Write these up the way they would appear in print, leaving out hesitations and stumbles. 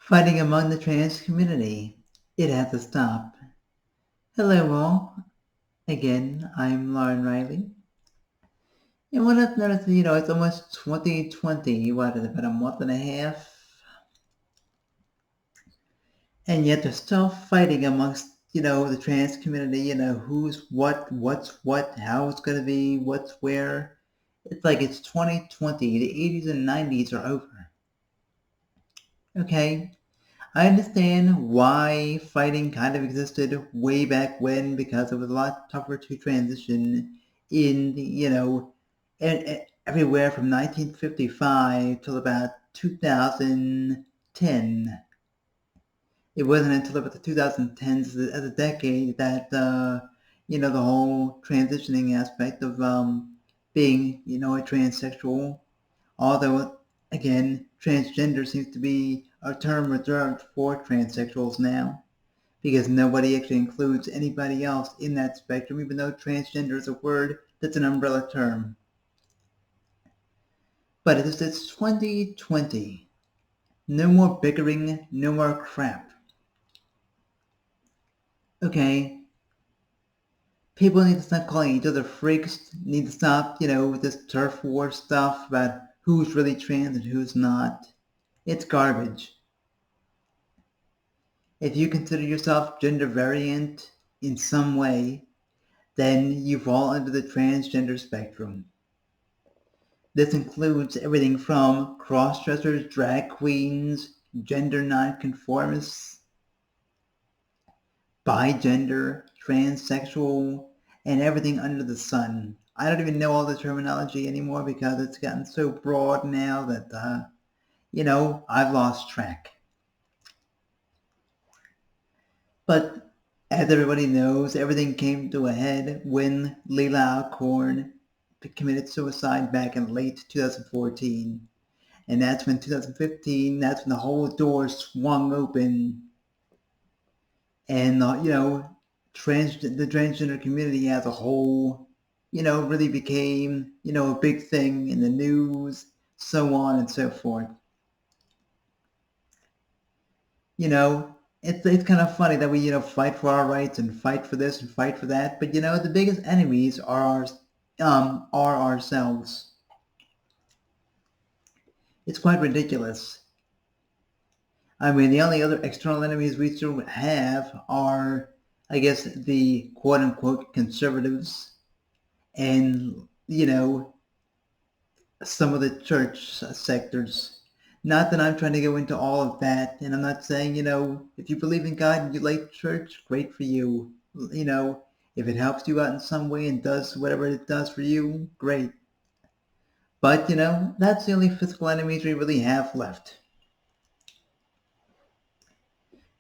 Fighting among the trans community. It has to stop. Hello all. Again, I'm Lauren Riley. And what I've noticed, it's almost 2020, what is it, about a month and a half? And yet they're still fighting amongst, the trans community, who's what's what, how it's going to be, what's where. It's like it's 2020. The 80s and 90s are over. Okay? I understand why fighting kind of existed way back when because it was a lot tougher to transition in the, everywhere from 1955 till about 2010. It wasn't until about the 2010s as a decade that, the whole transitioning aspect of being, a transsexual, although, again, transgender seems to be a term reserved for transsexuals now, because nobody actually includes anybody else in that spectrum, even though transgender is a word that's an umbrella term. But it's 2020. No more bickering, no more crap. Okay, people need to stop calling each other freaks, need to stop, with this turf war stuff about who's really trans and who's not. It's garbage. If you consider yourself gender variant in some way, then you fall under the transgender spectrum. This includes everything from cross-dressers, drag queens, gender nonconformists, bigender, transsexual, and everything under the sun. I don't even know all the terminology anymore because it's gotten so broad now that, I've lost track. But as everybody knows, everything came to a head when Leila Alcorn committed suicide back in late 2014. And that's when 2015, that's when the whole door swung open. And, the transgender community as a whole, really became, a big thing in the news, so on and so forth. It's kind of funny that we, fight for our rights and fight for this and fight for that. But, the biggest enemies are ourselves. It's quite ridiculous. I mean, the only other external enemies we still have are, I guess, the quote unquote conservatives and, some of the church sectors. Not that I'm trying to go into all of that, and I'm not saying, if you believe in God and you like church, great for you. If it helps you out in some way and does whatever it does for you, great. But, that's the only physical enemies we really have left.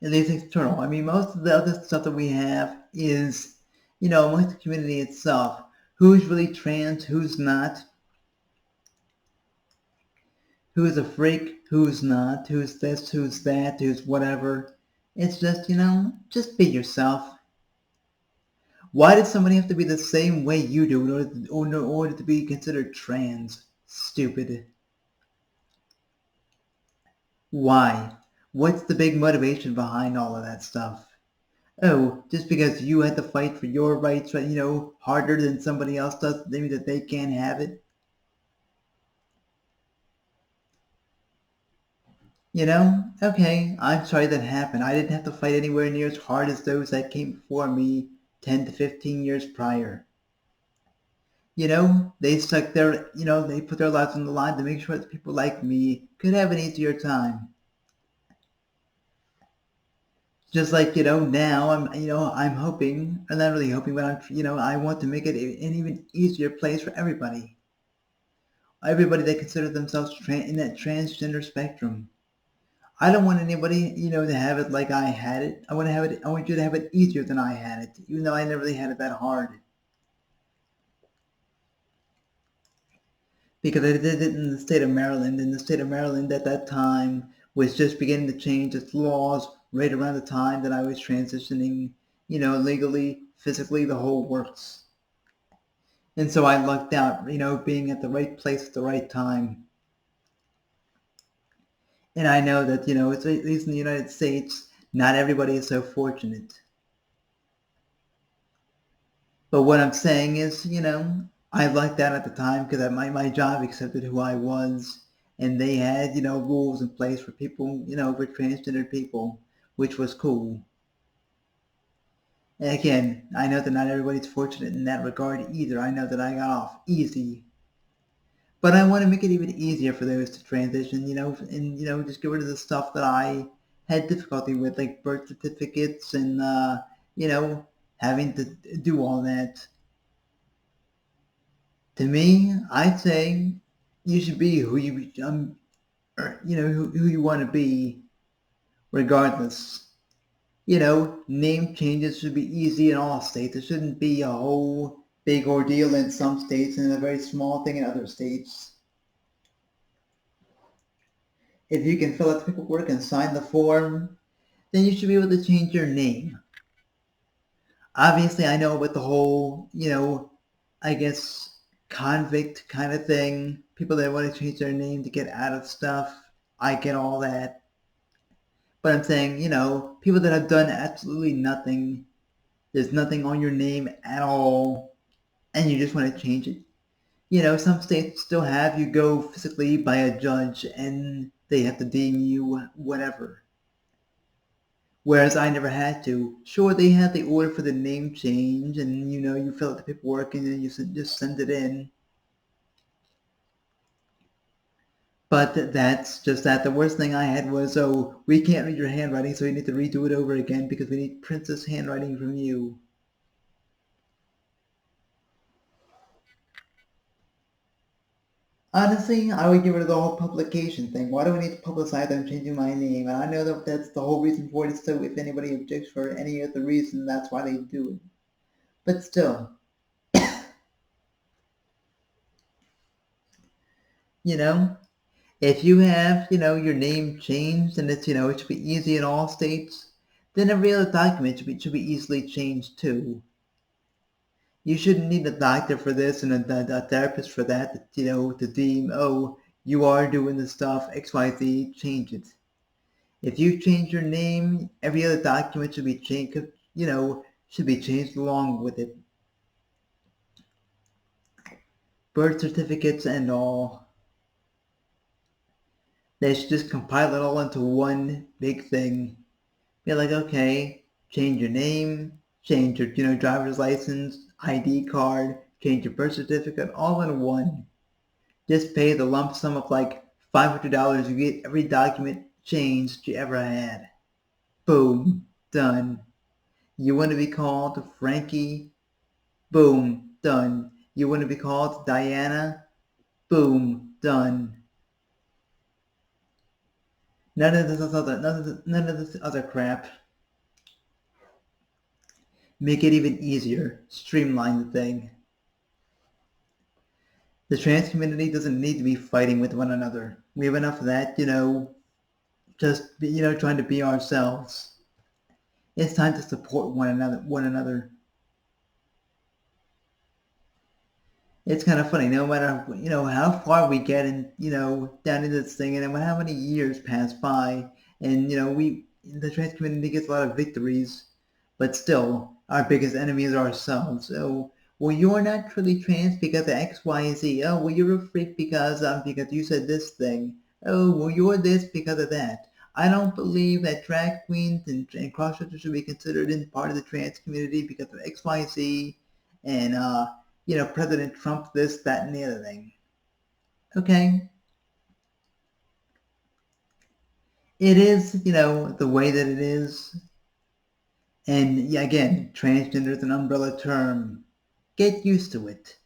At least external. I mean, most of the other stuff that we have is, amongst the community itself. Who's really trans, who's not, who's a freak, who's not, who's this, who's that, who's whatever. It's just, just be yourself. Why does somebody have to be the same way you do in order to be considered trans? Stupid. Why? What's the big motivation behind all of that stuff? Oh, just because you had to fight for your rights, harder than somebody else does, maybe that they can't have it? Okay, I'm sorry that happened. I didn't have to fight anywhere near as hard as those that came before me 10 to 15 years prior. They stuck their, they put their lives on the line to make sure that people like me could have an easier time. Just like, now I'm hoping, or not really hoping, but I want to make it an even easier place for everybody. Everybody that considers themselves in that transgender spectrum. I don't want anybody, to have it like I had it. I want you to have it easier than I had it, even though I never really had it that hard. Because I did it in the state of Maryland, and the state of Maryland at that time was just beginning to change its laws right around the time that I was transitioning, legally, physically, the whole works. And so I lucked out, being at the right place at the right time. And I know that, it's at least in the United States, not everybody is so fortunate. But what I'm saying is, I liked that at the time because my job accepted who I was. And they had, rules in place for people, for transgender people, which was cool. And again, I know that not everybody's fortunate in that regard either. I know that I got off easy. But I want to make it even easier for those to transition, and, just get rid of the stuff that I had difficulty with, like birth certificates and, you know, having to do all that. To me, I'd say you should be who who you want to be, regardless. Name changes should be easy in all states. It shouldn't be a whole big ordeal in some states and a very small thing in other states. If you can fill out the paperwork and sign the form, then you should be able to change your name. Obviously, I know with the whole, I guess, convict kind of thing, people that want to change their name to get out of stuff, I get all that. But I'm saying, people that have done absolutely nothing, there's nothing on your name at all, and you just want to change it. Some states still have you go physically by a judge and they have to deem you whatever. Whereas I never had to. Sure, they had the order for the name change, and you fill out the paperwork and then you just send it in. But that's just that. The worst thing I had was, oh, we can't read your handwriting, so we need to redo it over again because we need princess handwriting from you. Honestly, I would get rid of the whole publication thing. Why do we need to publicize them changing my name? And I know that that's the whole reason for it, so if anybody objects for any other reason, that's why they do it. But still, you know, if you have, your name changed and it's, it should be easy in all states, then every other document should be easily changed too. You shouldn't need a doctor for this and a therapist for that, to deem, oh, you are doing the stuff, XYZ, change it. If you change your name, every other document should be changed, should be changed along with it. Birth certificates and all. They should just compile it all into one big thing. Be like, okay, change your name, change your, driver's license, ID card, change your birth certificate, all in one. Just pay the lump sum of like $500. You get every document changed you ever had. Boom, done. You want to be called Frankie? Boom, done. You want to be called Diana? Boom, done. None of this other crap. Make it even easier. Streamline the thing. The trans community doesn't need to be fighting with one another. We have enough of that, just trying to be ourselves. It's time to support one another. It's kind of funny, no matter how far we get in, down into this thing, and how many years pass by, and we the trans community gets a lot of victories, but still our biggest enemy is ourselves. So, well, you're not truly trans because of X, Y, and Z. Oh, well, you're a freak because you said this thing. Oh, well, you're this because of that. I don't believe that drag queens and cross-dressers should be considered in part of the trans community because of X, Y, Z, and President Trump, this, that, and the other thing. Okay. It is, the way that it is. And yeah, again, transgender is an umbrella term. Get used to it.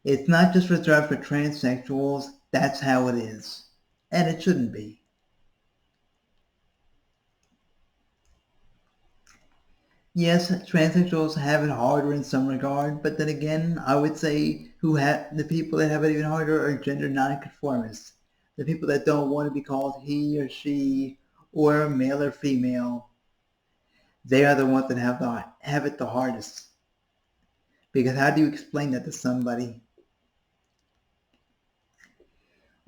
It's not just reserved for transsexuals. That's how it is. And it shouldn't be. Yes, transsexuals have it harder in some regard, but then again, I would say the people that have it even harder are gender nonconformists. The people that don't want to be called he or she or male or female. They are the ones that have it the hardest. Because how do you explain that to somebody?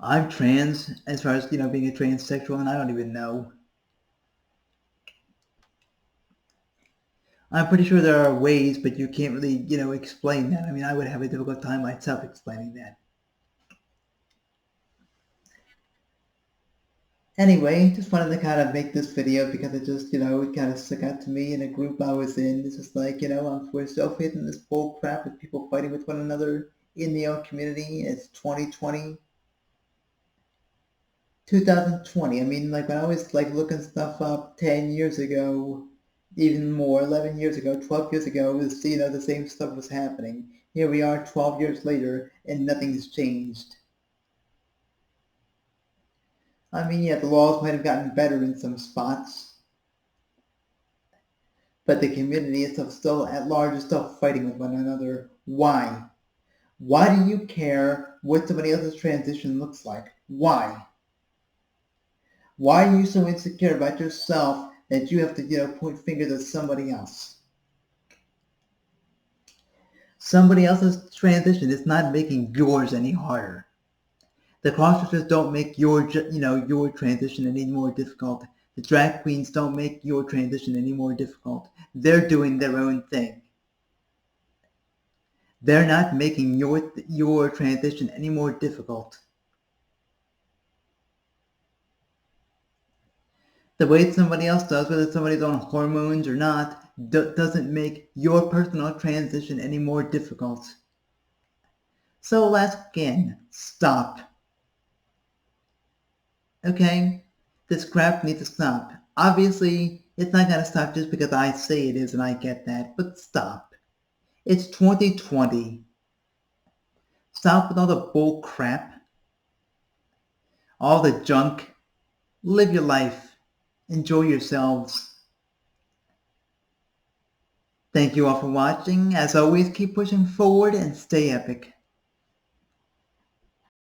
I'm trans as far as, being a transsexual, and I don't even know. I'm pretty sure there are ways, but you can't really, explain that. I mean, I would have a difficult time myself explaining that. Anyway, just wanted to kind of make this video because it just, it kind of stuck out to me in a group I was in. It's just like, we're so facing this bull crap with people fighting with one another in the own community. It's 2020, 2020. I mean, like when I was like looking stuff up 10 years ago, even more, 11 years ago, 12 years ago, it was, the same stuff was happening. Here we are 12 years later and nothing's changed. I mean, yeah, the laws might have gotten better in some spots, but the community is still at large is still fighting with one another. Why? Why do you care what somebody else's transition looks like? Why? Why are you so insecure about yourself that you have to, point fingers at somebody else? Somebody else's transition is not making yours any harder. The crossdressers don't make your transition any more difficult. The drag queens don't make your transition any more difficult. They're doing their own thing. They're not making your transition any more difficult. The way somebody else does, whether somebody's on hormones or not, doesn't make your personal transition any more difficult. So let's again, stop. Okay? This crap needs to stop. Obviously, it's not going to stop just because I say it is and I get that, but stop. It's 2020. Stop with all the bull crap, all the junk. Live your life. Enjoy yourselves. Thank you all for watching. As always, keep pushing forward and stay epic.